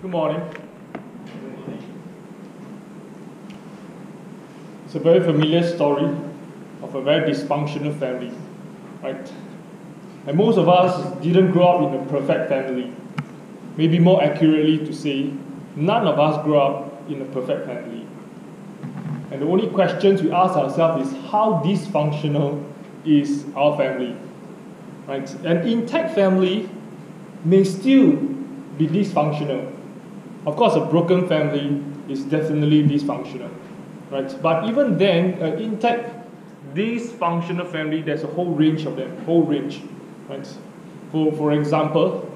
Good morning. It's a very familiar story of a very dysfunctional family, right? And most of us didn't grow up in a perfect family. Maybe more accurately to say, none of us grew up in a perfect family. And the only questions we ask ourselves is, how dysfunctional is our family? Right? An intact family may still be dysfunctional. Of course, a broken family is definitely dysfunctional. Right? But even then, an intact, dysfunctional family, there's a whole range of them, Right? For example,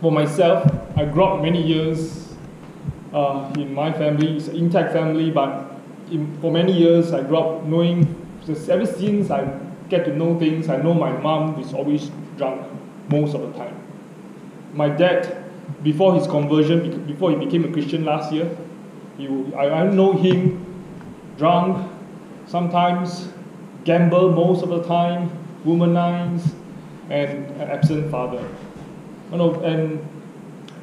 for myself, I grew up many years in my family. It's an intact family, but for many years I grew up knowing, ever since I get to know things, I know my mom is always drunk most of the time. My dad, before his conversion, before he became a Christian last year, I know him drunk, sometimes gamble most of the time, womanize, and an absent father. And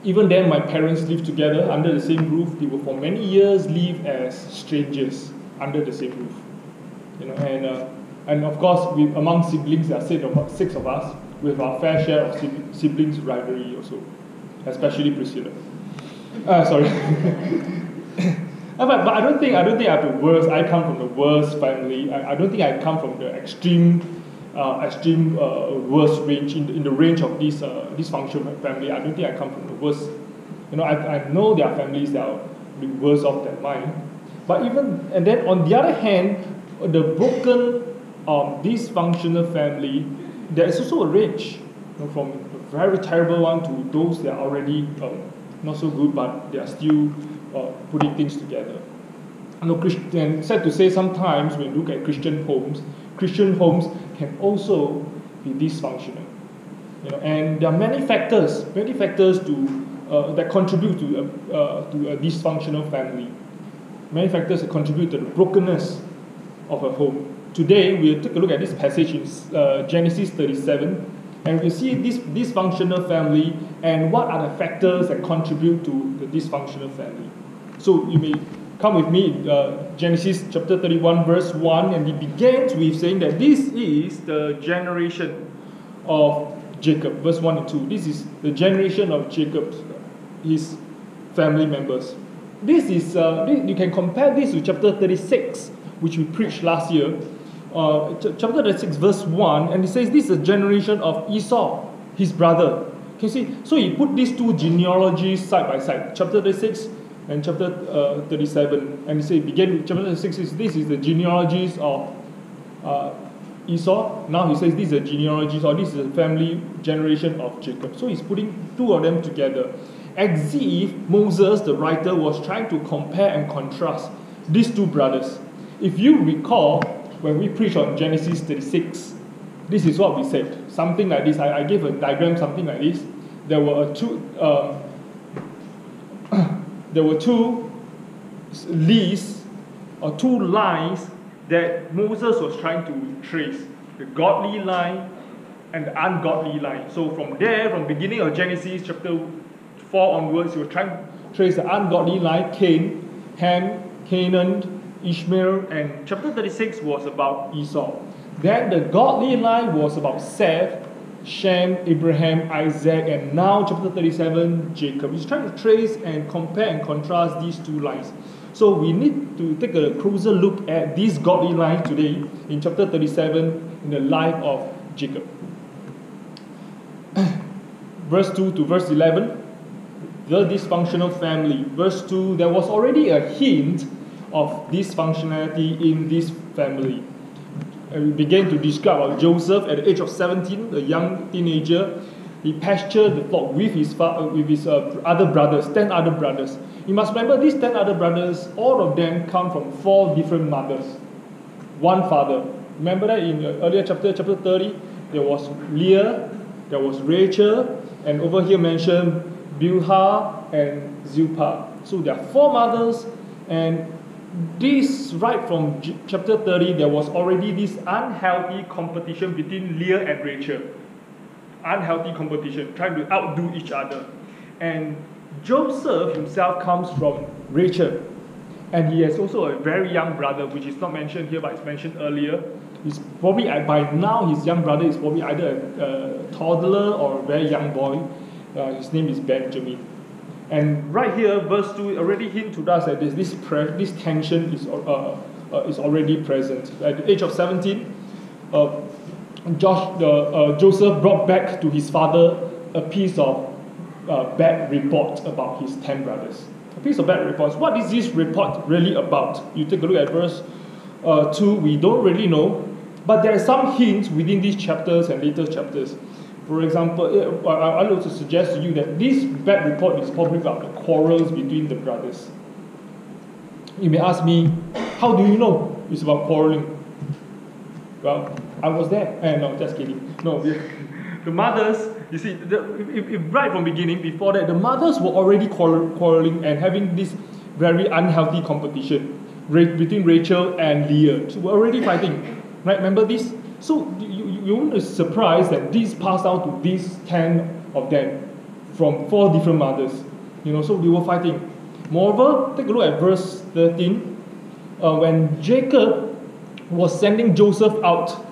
even then, my parents lived together under the same roof. They will for many years live as strangers under the same roof. And of course, among siblings, there are six of us, with our fair share of siblings rivalry also, especially Priscilla. Sorry. But I don't think I have the worst. I come from the worst family. I don't think I come from the extreme worst range in the range of this dysfunctional family. I don't think I come from the worst. I know there are families that are worse off than mine. But and then on the other hand, the broken dysfunctional family, there is also a range, from a very terrible one to those that are already not so good, but they are still putting things together. And sad to say, sometimes when you look at Christian homes can also be dysfunctional. And there are many factors that contribute to a dysfunctional family. Many factors that contribute to the brokenness of a home. Today, we'll take a look at this passage in Genesis 37, and we'll see this dysfunctional family and what are the factors that contribute to the dysfunctional family. So you may come with me in Genesis chapter 31, verse 1, and it begins with saying that this is the generation of Jacob. Verse 1 and 2. This is the generation of Jacob, his family members. This is you can compare this to chapter 36, which we preached last year. Chapter 36, verse 1, and it says this is the generation of Esau, his brother. Can you see? So he put these two genealogies side by side, chapter 36 and chapter 37. And he says, begin with chapter 36, this is the genealogies of Esau. Now he says this is the genealogies, or this is the family generation of Jacob. So he's putting two of them together, as if Moses, the writer, was trying to compare and contrast these two brothers. If you recall, when we preached on Genesis 36, this is what we said. Something like this. I gave a diagram, something like this. There were two lists or two lines that Moses was trying to trace: the godly line and the ungodly line. So from beginning of Genesis chapter 4 onwards, he was trying to trace the ungodly line: Cain, Ham, Canaan, Ishmael, and chapter 36 was about Esau. Then the godly line was about Seth, Shem, Abraham, Isaac, and now chapter 37, Jacob. He's trying to trace and compare and contrast these two lines. So we need to take a closer look at this godly line today in chapter 37 in the life of Jacob. Verse 2 to verse 11, the dysfunctional family. Verse 2, there was already a hint of dysfunctionality in this family. And we began to describe about Joseph at the age of 17, a young teenager. He pastured the flock with his other brothers, 10 other brothers. You must remember, these 10 other brothers, all of them come from 4 different mothers, one father. Remember that in the earlier chapter 30, there was Leah, there was Rachel, and over here mentioned Bilhah and Zilpah. So there are 4 mothers, and this, right from chapter 30, there was already this unhealthy competition between Leah and Rachel. Unhealthy competition, trying to outdo each other. And Joseph himself comes from Rachel, and he has also a very young brother, which is not mentioned here, but it's mentioned earlier. He's probably, by now, his young brother is probably either a toddler or a very young boy. His name is Benjamin. And right here, verse 2 already hints to us that this tension is already present. At the age of 17, Joseph brought back to his father a piece of bad report about his 10 brothers. A piece of bad reports. What is this report really about? You take a look at verse 2, we don't really know, but there are some hints within these chapters and later chapters. For example, I would also suggest to you that this bad report is probably about the quarrels between the brothers. You may ask me, how do you know it's about quarreling? Well, I was there. No, just kidding. No, the mothers, you see, if right from beginning, before that, the mothers were already quarreling and having this very unhealthy competition between Rachel and Leah. So we're already fighting. Right? Remember this? So you won't be surprised that this passed out to these 10 of them from 4 different mothers. So they were fighting. Moreover, take a look at verse 13. When Jacob was sending Joseph out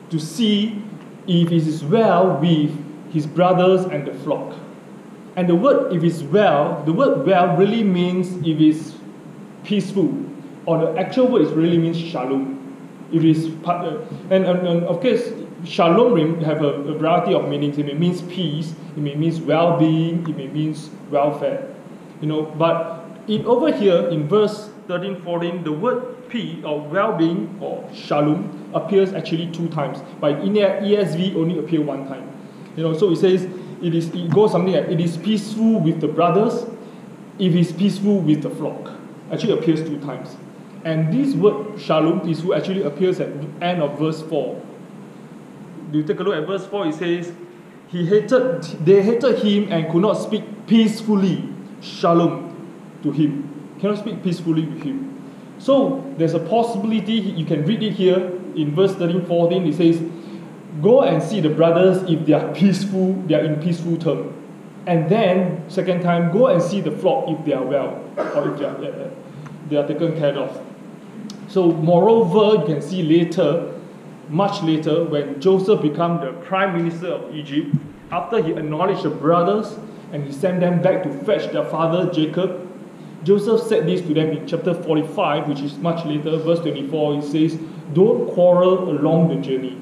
to see if it is well with his brothers and the flock. And the word "if it's well," the word "well" really means if it's peaceful, or the actual word really means shalom. If it's and of course, shalom have a variety of meanings. It may mean peace, it may mean well-being, it may mean welfare. But over here in verse 13, 14, the word peace or well-being or shalom appears actually 2 times, but in the ESV only appear 1 time. So it says it goes something like, it is peaceful with the brothers, it is peaceful with the flock. Actually appears 2 times. And this word shalom, peaceful, actually appears at the end of verse 4. You take a look at verse 4, it says, they hated him and could not speak peacefully, shalom, to him. Cannot speak peacefully with him. So there's a possibility, you can read it here in verse 13, 14, it says, go and see the brothers if they are peaceful, they are in peaceful term. And then, second time, go and see the flock if they are well, or if they are taken care of. So moreover, you can see later, much later, when Joseph became the prime minister of Egypt, after he acknowledged the brothers and he sent them back to fetch their father Jacob, Joseph said this to them in chapter 45, which is much later, verse 24, he says, don't quarrel along the journey.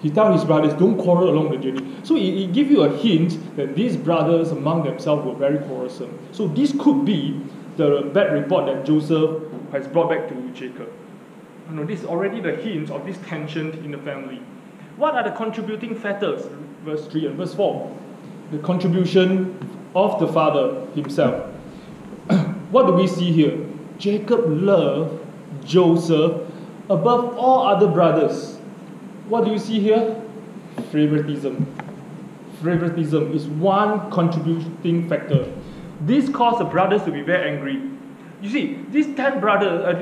He tells his brothers, don't quarrel along the journey. So he gives you a hint that these brothers among themselves were very quarrelsome. So this could be the bad report that Joseph has brought back to Jacob. This is already the hint of this tension in the family. What are the contributing factors? Verse 3 and verse 4. The contribution of the father himself. What do we see here? Jacob loved Joseph above all other brothers. What do you see here? Favoritism. Favoritism is one contributing factor. This caused the brothers to be very angry. You see, these 10 other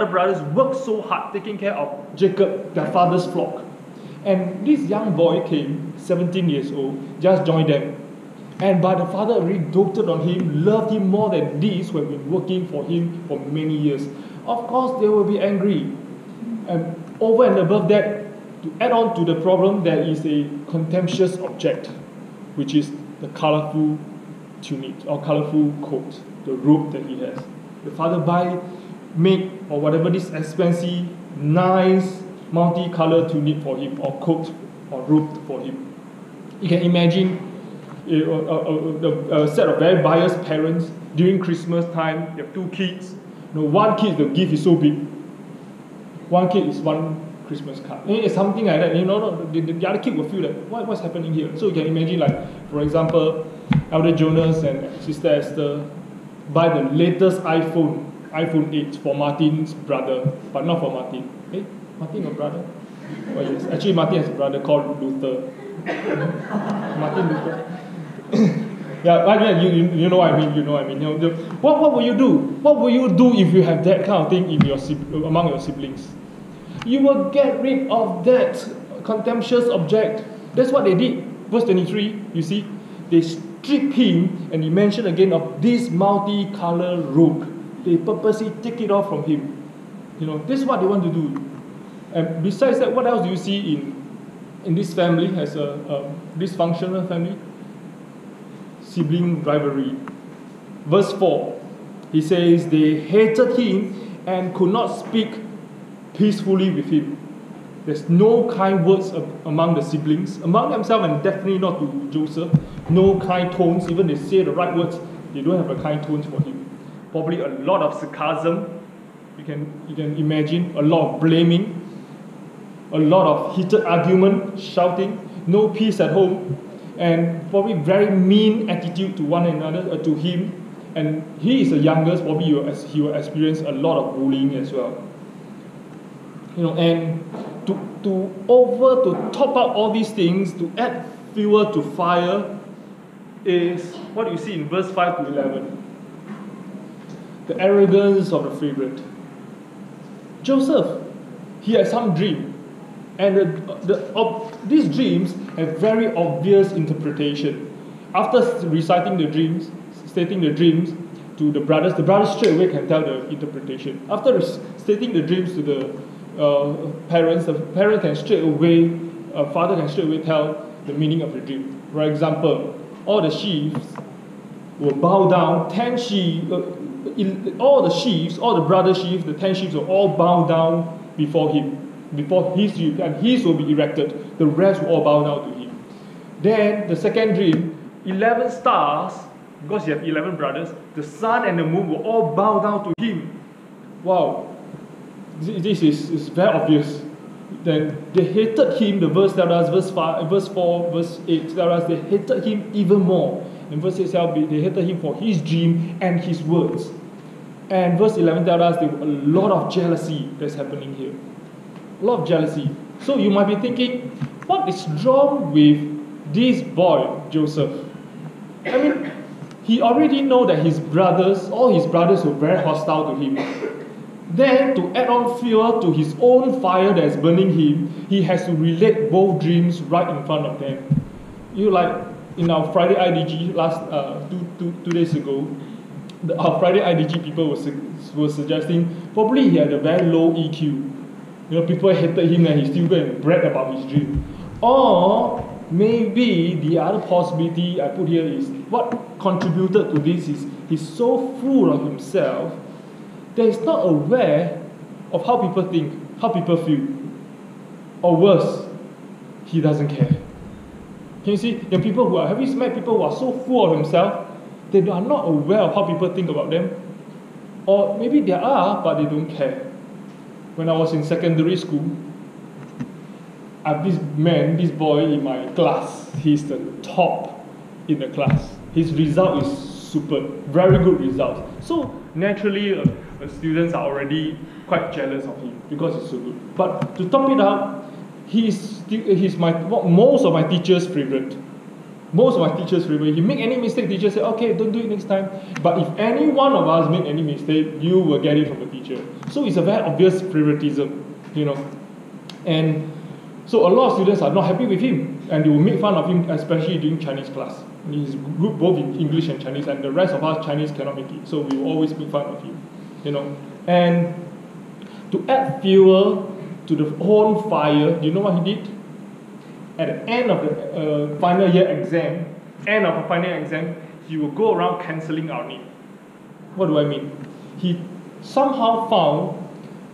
brothers worked so hard taking care of Jacob, their father's flock. And this young boy came, 17 years old, just joined them. But the father already doted on him, loved him more than these who have been working for him for many years. Of course, they will be angry. And over and above that, to add on to the problem, there is a contemptuous object, which is the colorful tunic or colorful coat, the robe that he has. The father make or whatever this expensive, nice, multicolored tunic for him, or coat or robe for him. You can imagine a set of very biased parents during Christmas time. You have 2 kids. One kid, the gift is so big. One kid is one Christmas card. It's something like that. The other kid will feel that what's happening here. So you can imagine, like, for example, Elder Jonas and Sister Esther buy the latest iPhone 8 for Martin's brother, but not for Martin. Martin your brother? Oh yes, actually Martin has a brother called Luther. Martin Luther. Yeah, you know what I mean. What will you do? What will you do if you have that kind of thing among your siblings? You will get rid of that contemptuous object. That's what they did. Verse 23, you see, they strip him, and he mentioned again of this multicolored robe. They purposely take it off from him. This is what they want to do. And besides that, what else do you see in this family as a dysfunctional family? Sibling rivalry. Verse 4, he says, they hated him and could not speak peacefully with him. There's no kind words among the siblings, among themselves, and definitely not to Joseph. No kind tones. Even they say the right words, they don't have a kind tones for him. Probably a lot of sarcasm. You can imagine a lot of blaming, a lot of heated argument, shouting, no peace at home, and probably very mean attitude to one another, to him. And he is the youngest. Probably he will experience a lot of bullying as well. And to top up all these things, to add fuel to fire, is what you see in verse 5 to 11. The arrogance of the favorite. Joseph, he had some dream, and these dreams have very obvious interpretation. After stating the dreams to the brothers straight away can tell the interpretation. After stating the dreams to the parents, the parent can straight away, father can straight away tell the meaning of the dream. For example, all the sheaves will bow down. All the brother sheaves, the 10 sheaves will all bow down before him, before his sheaf, and his will be erected. The rest will all bow down to him. Then the second dream, 11 stars, because you have 11 brothers, the sun and the moon will all bow down to him. Wow. This is very obvious. Then they hated him, the verse tells us, verse 4, verse 8 tells us they hated him even more. In verse 8 tells us they hated him for his dream and his words. And verse 11 tells us there was a lot of jealousy that's happening here. A lot of jealousy. So you might be thinking, what is wrong with this boy, Joseph? I mean, he already know that all his brothers were very hostile to him. Then, to add on fuel to his own fire that is burning him, he has to relate both dreams right in front of them. Like in our Friday IDG last 2 days ago, our Friday IDG people were suggesting probably he had a very low EQ. People hated him and he still go and brag about his dream. Or maybe the other possibility I put here is what contributed to this is he's so full of himself that he's not aware of how people think, how people feel. Or worse, he doesn't care. Can you see? Have you met people who are so full of themselves, they are not aware of how people think about them? Or maybe they are, but they don't care. When I was in secondary school, I have this boy in my class, he's the top in the class. His result is super, very good result. So naturally, the students are already quite jealous of him because he's so good. But to top it up, he's most of my teachers' favorite. Most of my teachers' favorite. He make any mistake, teacher say, okay, don't do it next time. But if any one of us make any mistake, you will get it from the teacher. So it's a very obvious favoritism, And so a lot of students are not happy with him, and they will make fun of him, especially during Chinese class. He's good both in English and Chinese, and the rest of us Chinese cannot make it. So we will always make fun of him, And to add fuel to the whole fire, do you know what he did? At the end of the final exam, he will go around cancelling our name. What do I mean? He somehow found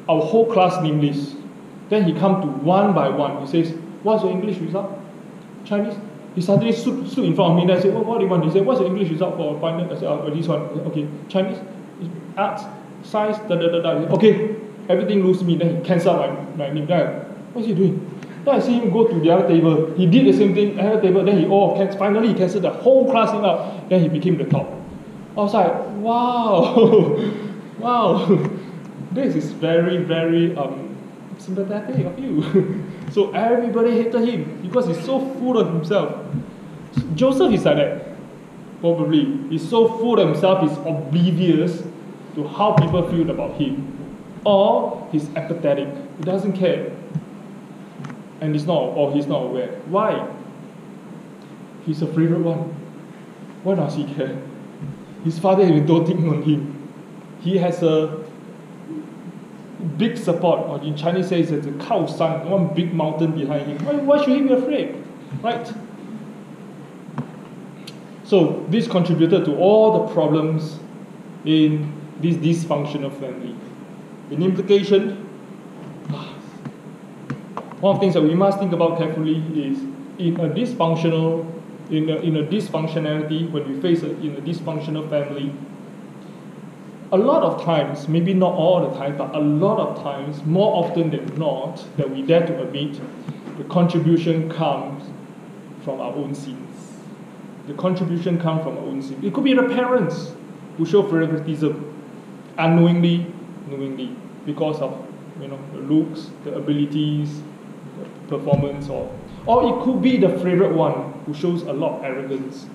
our whole class name list. Then he come to one by one. He says, what's your English result? Chinese? He suddenly stood in front of me and I said, what do you want? He said, what's your English result for final? I said, this one. Okay, Chinese, arts, science, Okay, everything lose me. Then he cancelled my name. What's he doing? Then I see him go to the other table. He did the same thing, other table. Then finally he cancelled the whole class name out. Then he became the top. I was like, wow, wow. This is very, very sympathetic of you. So everybody hated him because he's so full of himself. Joseph is like that, probably. He's so full of himself, he's oblivious to how people feel about him. Or he's apathetic, he doesn't care. And he's not aware. Why? He's a favorite one. Why does he care? His father is doting on him. He has a big support, or in Chinese says it's a Kao San, one big mountain behind him. Why should he be afraid? Right? So this contributed to all the problems in this dysfunctional family. In implication, one of the things that we must think about carefully is in a dysfunctionality, when we face in a dysfunctional family, a lot of times, maybe not all the time, but a lot of times, more often than not, that we dare to admit, the contribution comes from our own sins. The contribution comes from our own sins. It could be the parents who show favoritism, unknowingly, knowingly, because of the looks, the abilities, the performance, or it could be the favorite one who shows a lot of arrogance.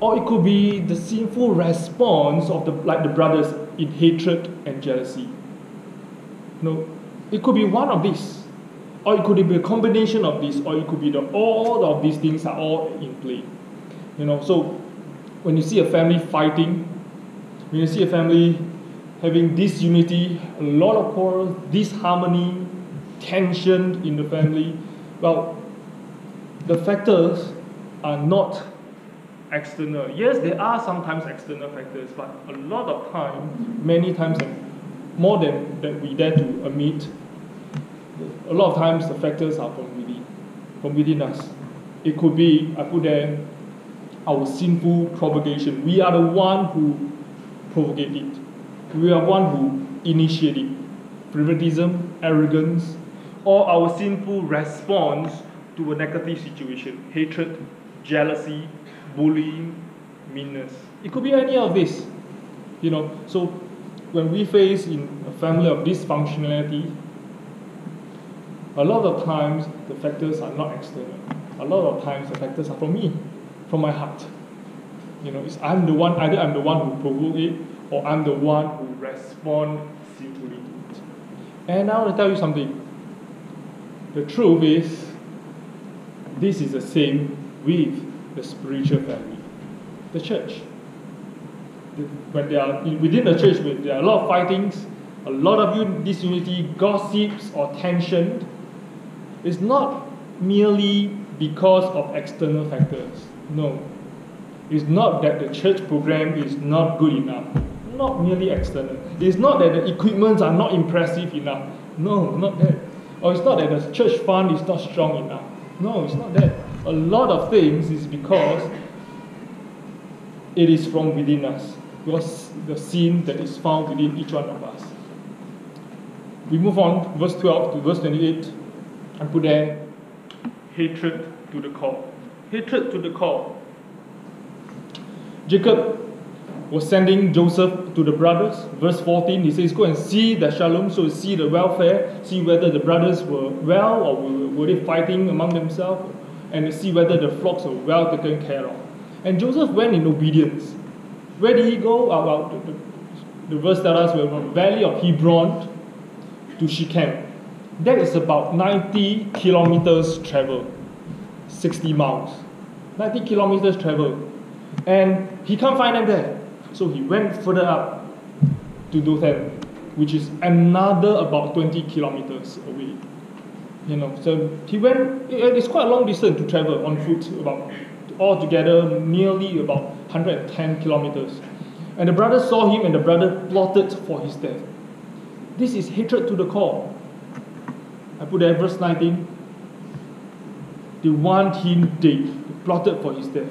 Or it could be the sinful response of the brothers in hatred and jealousy. It could be one of these, or it could be a combination of these, or it could be all of these things are all in play. So when you see a family fighting, when you see a family having disunity, a lot of quarrels, disharmony, tension in the family, well, the factors are not external. Yes, there are sometimes external factors, but a lot of time, many times, more than we dare to admit, a lot of times the factors are from within us. It could be, I put there, our sinful propagation. We are the one who propagate it. We are one who initiate it. Favoritism, arrogance, or our sinful response to a negative situation. Hatred, jealousy, bullying, meanness. It could be any of this. So when we face in a family of dysfunctionality, a lot of times the factors are not external. A lot of times the factors are from me, from my heart. It's either I'm the one who provoke it, or I'm the one who respond sinfully to it. And I want to tell you something. The truth is, this is the same with the spiritual family, the church. When they are within the church, there are a lot of fightings, a lot of disunity, gossips, or tension. It's not merely because of external factors. No. It's not that the church program is not good enough. Not merely external. It's not that the equipments are not impressive enough. No, not that. Or it's not that the church fund is not strong enough. No, it's not that. A lot of things is because it is from within us. Because the sin that is found within each one of us. We move on, verse 12 to verse 28, and put there, hatred to the core. Hatred to the core. Jacob was sending Joseph to the brothers. Verse 14, he says, go and see the shalom, so see the welfare, see whether the brothers were well, or were they fighting among themselves, and see whether the flocks were well taken care of. And Joseph went in obedience. Where did he go? The verse tells us, from the valley of Hebron to Shechem. That is about 90 kilometers travel, 60 miles. 90 kilometers travel. And he can't find them there. So he went further up to Dothan, which is another about 20 kilometers away. So he went, it's quite a long distance to travel on foot, about altogether nearly about 110 kilometers. And the brother saw him, and the brother plotted for his death. This is hatred to the core. I put there verse 19. They want him dead. They plotted for his death.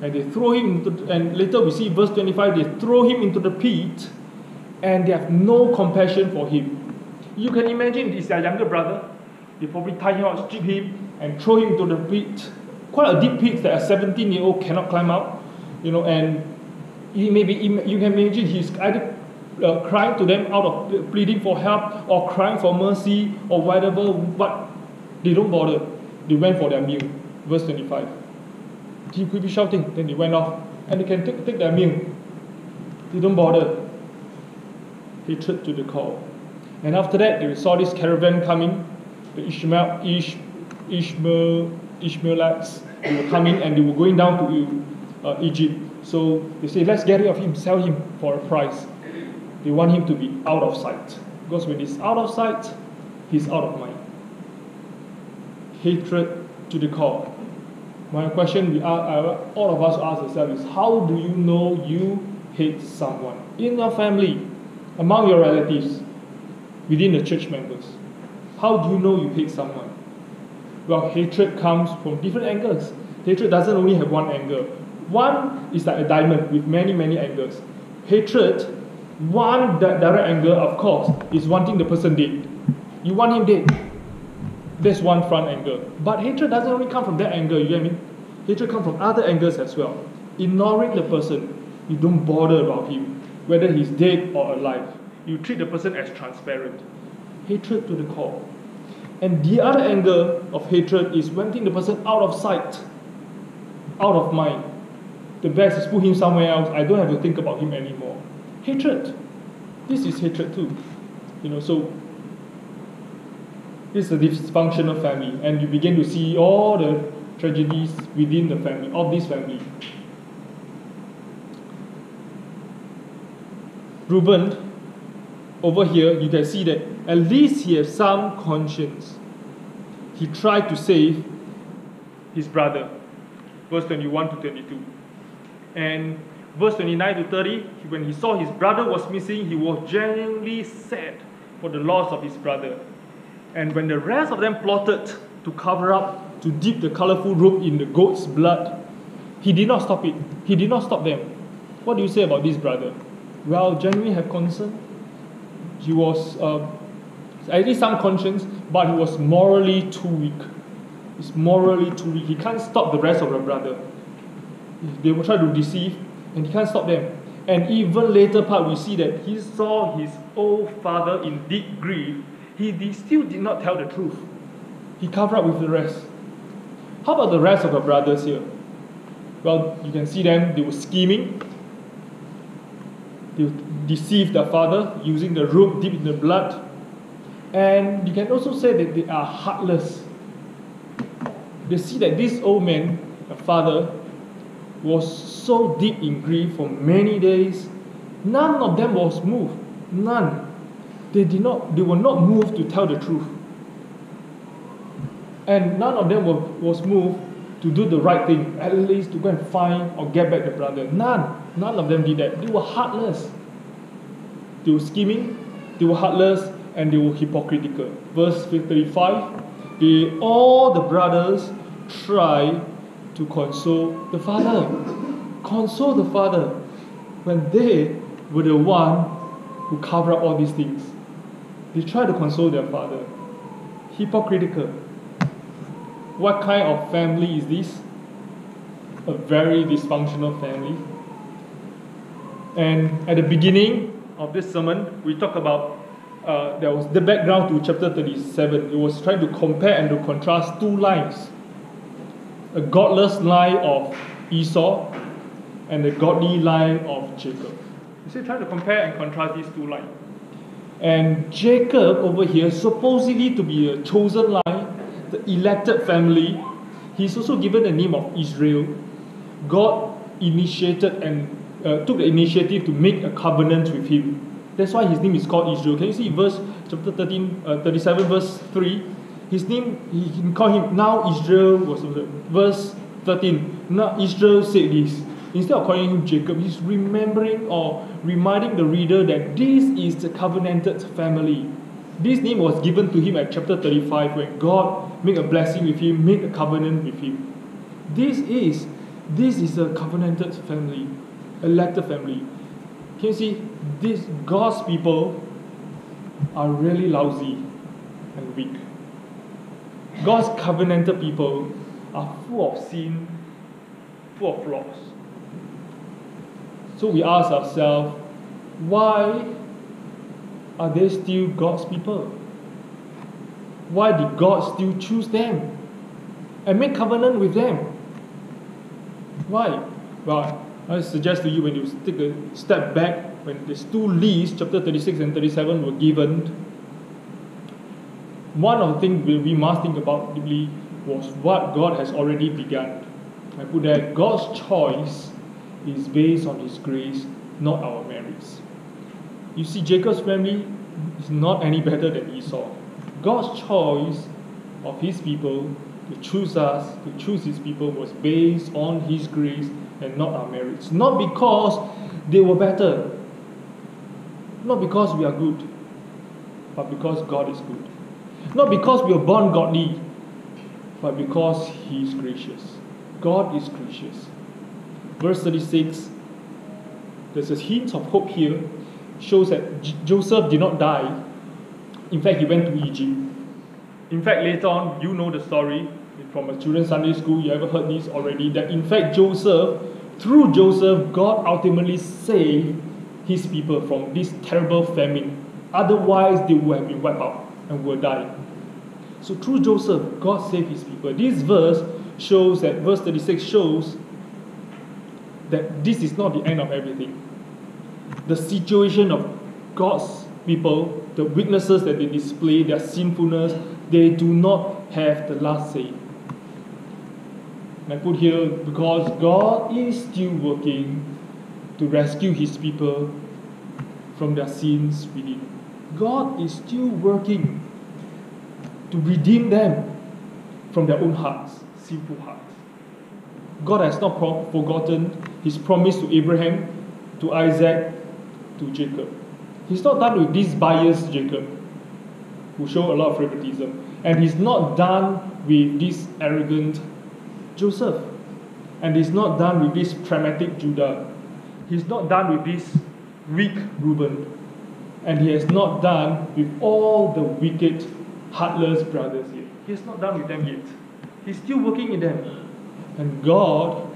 And they throw him into, and later we see verse 25, they throw him into the pit, and they have no compassion for him. You can imagine, it's their younger brother. They probably tie him out, strip him, and throw him into the pit. Quite a deep pit that a 17-year-old cannot climb out. And you can imagine he's either crying to them out of pleading for help, or crying for mercy, or whatever, but they don't bother. They went for their meal. Verse 25. He could be shouting, then they went off, and they can take their meal. They don't bother. Hatred to the core. And after that, they saw this caravan coming, the Ishmaelites. They were coming, and they were going down to Egypt. So they say, let's get rid of him, sell him for a price. They want him to be out of sight. Because when he's out of sight, he's out of mind. Hatred to the core. My question all of us ask ourselves is, how do you know you hate someone? In your family, among your relatives, within the church members. How do you know you hate someone? Well, hatred comes from different angles. Hatred doesn't only have one angle. One is like a diamond with many, many angles. Hatred, one direct angle, of course, is wanting the person dead. You want him dead. That's one front angle. But hatred doesn't only come from that angle, you get me? Hatred comes from other angles as well. Ignoring the person, you don't bother about him, whether he's dead or alive. You treat the person as transparent. Hatred to the core. And the other angle of hatred is wanting the person out of sight, out of mind. The best is put him somewhere else. I don't have to think about him anymore. Hatred. This is hatred too. So this is a dysfunctional family, and you begin to see all the tragedies within the family, of this family. Reuben, over here, you can see that at least he has some conscience. He tried to save his brother. Verse 21 to 22. And verse 29 to 30, when he saw his brother was missing, he was genuinely sad for the loss of his brother. And when the rest of them plotted to cover up, to dip the colorful robe in the goat's blood, he did not stop it. He did not stop them. What do you say about this brother? Well, genuinely have concern. He was at least some conscience, but he was morally too weak. He's morally too weak. He can't stop the rest of the brother. They will try to deceive, and he can't stop them. And even later part, we see that he saw his old father in deep grief. He still did not tell the truth. He covered up with the rest. How about the rest of the brothers here? Well, you can see them. They were scheming. They deceived their father using the rope dipped in the blood. And you can also say that they are heartless. They see that this old man, the father, was so deep in grief for many days. None of them was moved. None. They were not moved to tell the truth. And none of them was moved to do the right thing, at least to go and find or get back the brother. None of them did that. They were heartless. They were scheming, they were heartless, and they were hypocritical. Verse 35, all the brothers try to console the father. Console the father when they were the one who covered up all these things. They try to console their father. Hypocritical. What kind of family is this? A very dysfunctional family. And at the beginning of this sermon, we talked about there was the background to chapter 37. It was trying to compare and to contrast two lines. A godless line of Esau and the godly line of Jacob. You see, trying to compare and contrast these two lines. And Jacob over here, supposedly to be a chosen line, the elected family, he's also given the name of Israel. God initiated and took the initiative to make a covenant with him. That's why his name is called Israel. Can you see chapter 37 verse 3? His name, he can call him, now Israel was, verse 13, now Israel said this. Instead of calling him Jacob, he's remembering or reminding the reader that this is the covenanted family. This name was given to him at chapter 35 when God made a blessing with him, made a covenant with him. This is a covenanted family, elected family. Can you see, God's people are really lousy and weak. God's covenanted people are full of sin, full of flaws. So we ask ourselves, why are they still God's people? Why did God still choose them and make covenant with them? Why? Well, I suggest to you when you take a step back, when these two lists, chapter 36 and 37, were given, one of the things we must think about deeply was what God has already begun. I put that God's choice is based on His grace, not our merits. You see, Jacob's family is not any better than Esau. God's choice of His people to choose us, to choose His people, was based on His grace and not our merits. Not because they were better, not because we are good, but because God is good. Not because we were born godly, but because He is gracious. God is gracious. Verse 36, there's a hint of hope here, shows that Joseph did not die. In fact, he went to Egypt. In fact, later on, you know the story from a children's Sunday school, you ever heard this already, that in fact through Joseph, God ultimately saved His people from this terrible famine. Otherwise, they would have been wiped out and would die. So through Joseph, God saved His people. This verse 36 shows that this is not the end of everything. The situation of God's people, the weaknesses that they display, their sinfulness, they do not have the last say. And I put here, because God is still working to rescue His people from their sins within. God is still working to redeem them from their own hearts, sinful hearts. God has not forgotten His promise to Abraham, to Isaac, to Jacob. He's not done with this biased Jacob, who showed a lot of favoritism. And He's not done with this arrogant Joseph. And He's not done with this pragmatic Judah. He's not done with this weak Reuben. And He has not done with all the wicked, heartless brothers yet. He has not done with them yet. He's still working in them. And God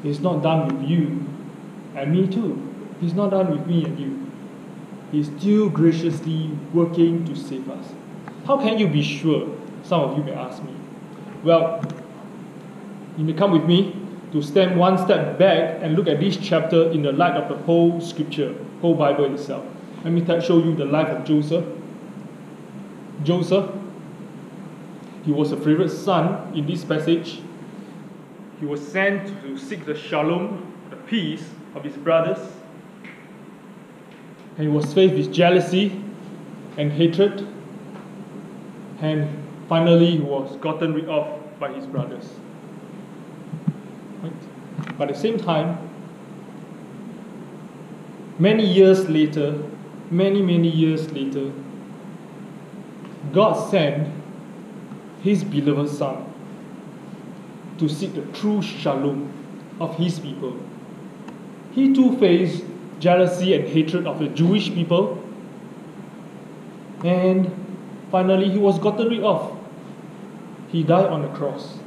is not done with you and me too. He's not done with me and you. He's still graciously working to save us. How can you be sure? Some of you may ask me. Well, you may come with me to stand one step back and look at this chapter in the light of the whole scripture, whole Bible itself. Let me show you the life of Joseph. Joseph, he was a favorite son in this passage. He was sent to seek the shalom, the peace of his brothers. And he was faced with jealousy and hatred. And finally, he was gotten rid of by his brothers. Right? But at the same time, many years later, many years later, God sent His beloved Son to seek the true shalom of His people. He too faced jealousy and hatred of the Jewish people, and finally he was gotten rid of. He died on the cross.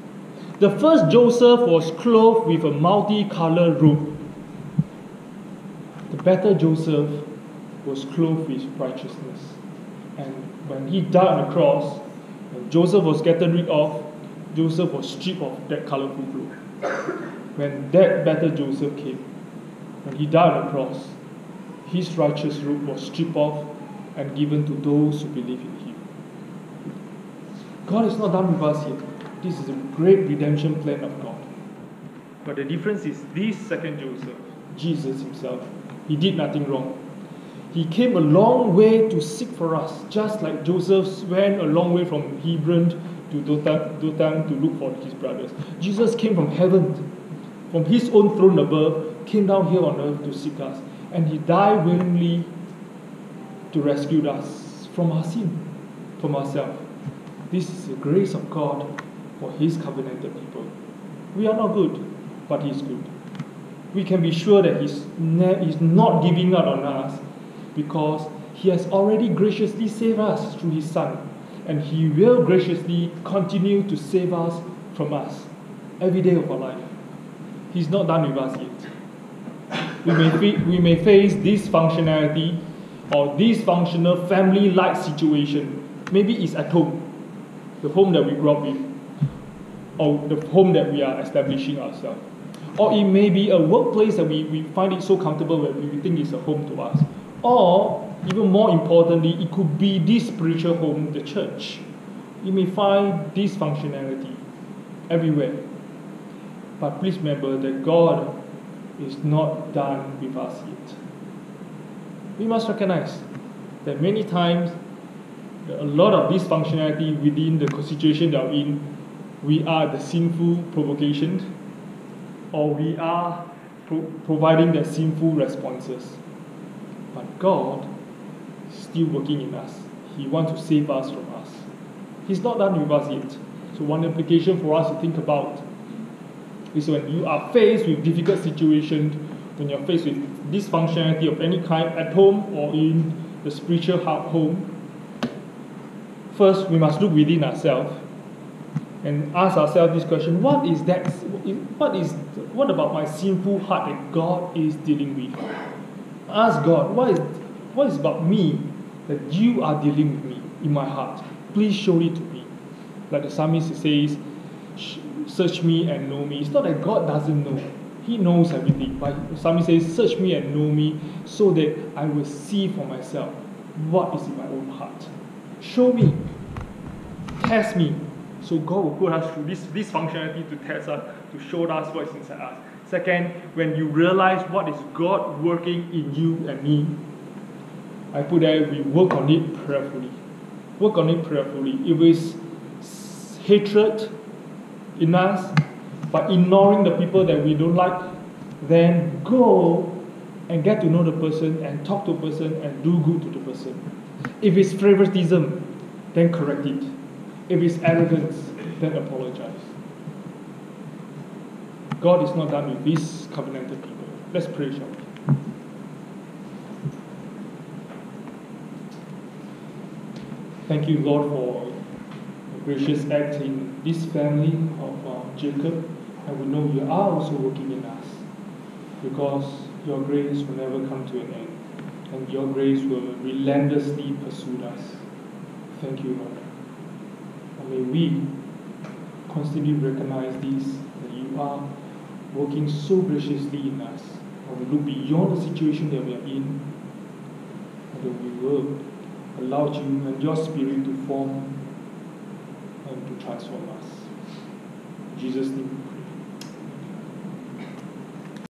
The first Joseph was clothed with a multicolored robe. The better Joseph was clothed with righteousness. And when he died on the cross, when Joseph was gotten rid of, Joseph was stripped of that colorful robe. When that better Joseph came, when he died on the cross, his righteous robe was stripped off and given to those who believe in Him. God is not done with us yet. This is a great redemption plan of God. But the difference is this second Joseph, Jesus Himself, He did nothing wrong. He came a long way to seek for us, just like Joseph went a long way from Hebron to Dothan to look for his brothers. Jesus came from heaven, from His own throne above, came down here on earth to seek us. And He died willingly to rescue us from our sin, from ourselves. This is the grace of God for His covenanted people. We are not good, but He is good. We can be sure that He's not giving up on us, because He has already graciously saved us through His Son. And He will graciously continue to save us from us every day of our life. He's not done with us yet. We may face dysfunctionality or dysfunctional family-like situation. Maybe it's at home, the home that we grew up with, or the home that we are establishing ourselves. Or it may be a workplace that we find it so comfortable that we think it's a home to us. Or, even more importantly, it could be this spiritual home, the church. You may find dysfunctionality everywhere. But please remember that God is not done with us yet. We must recognize that many times a lot of dysfunctionality within the situation that we're in, we are the sinful provocation, or we are providing the sinful responses. But God is still working in us. He wants to save us from us. He's not done with us yet. So one application for us to think about is when you are faced with difficult situations, when you're faced with dysfunctionality of any kind at home or in the spiritual home, first we must look within ourselves and ask ourselves this question: what is that? What about my sinful heart that God is dealing with? Ask God, what is about me that you are dealing with me in my heart? Please show it to me. Like the psalmist says, search me and know me. It's not that God doesn't know. He knows everything. But the psalmist says, search me and know me so that I will see for myself what is in my own heart. Show me. Test me. So God will put us through this functionality to test us, to show us what is inside us. Second, when you realize what is God working in you and me, I put there, we work on it prayerfully. Work on it prayerfully. If it's hatred in us, by ignoring the people that we don't like, then go and get to know the person and talk to the person and do good to the person. If it's favoritism, then correct it. If it's arrogance, then apologize. God is not done with these covenanted people. Let's pray, shall we? Thank you, Lord, for a gracious act in this family of Jacob. And we know you are also working in us, because your grace will never come to an end, and your grace will relentlessly pursue us. Thank you, Lord. And may we constantly recognize this, that you are working so graciously in us, and we look beyond the situation that we are in, and that we will allow you and your Spirit to form and to transform us. In Jesus' name.